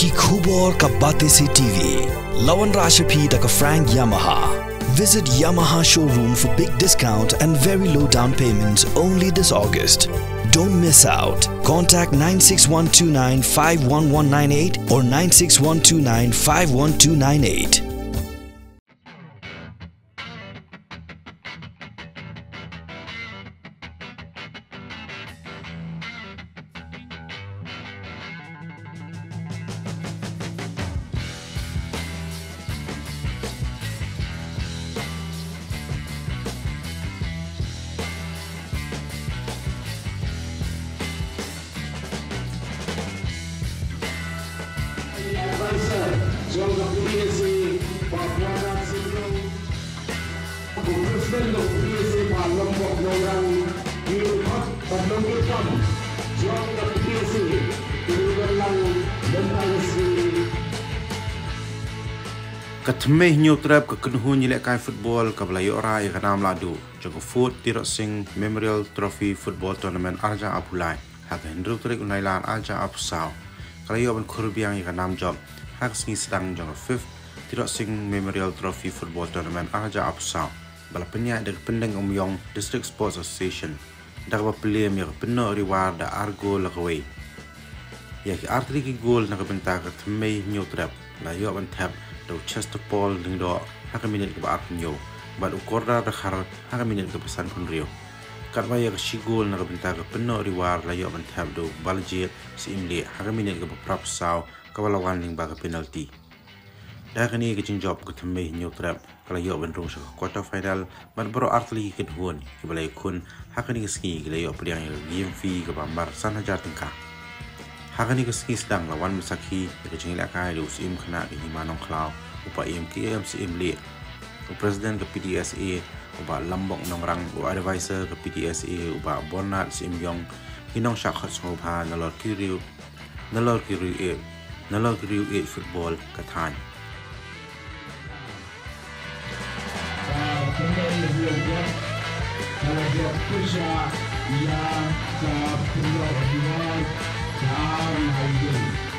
ki khubor ka bate se TV. Lawan Rashapi da ka Frank Yamaha. Visit Yamaha showroom for big discount and very low down payments only this August. Don't miss out. Contact 96129 51198 or 96129 51298. Thymmei Hynniewtrep ke Pynnoh nyilekkan football ke Belayu Rai ke Nam Ladu joko foot Tsmtft Memorial Trophy Football Tournament Arja Apulai hak Hynniewtrep unailan Arja Apusau kalayo ban kurbiang ke Nam job hak Sdang joko fifth Tsmtft Memorial Trophy Football Tournament Arja Apusau bala penyak dari pendeng Umyong District Sports Association dak ba pelem ya Pynnoh Riwar da Argo lakaway ya ki artri ki goal na kabenta ke Thymmei Hynniewtrep la yo ban tap do chest Paul dingdo hak minit ke ba Pynnoh bad ukorda da khar hak minit ke pesan punrio kat ba ya shi goal na kabenta ke Pynnoh Riwar la yo ban tap do baljet si imle hak minit ke prap saw ka balawan ning ba ke penalty da kani ke job ke Thymmei Hynniewtrep kala yo ban rong sa quarter final bad bro artli ke huon ke balai kun hak ni ke Sngi ke yo priang game fee ke bambar 1000 tingka Hakani ke Sdang lawan Mesaki ke jengil akai lu sim khana ke himanong klau upa MKM sim le Presiden ke PDSA upa lambok nongrang u advisor ke PDSA upa Bonat sim yong hinong shakhat sopha nalor kiriu football ke than Yang ke Pynnoh Riwar dan lain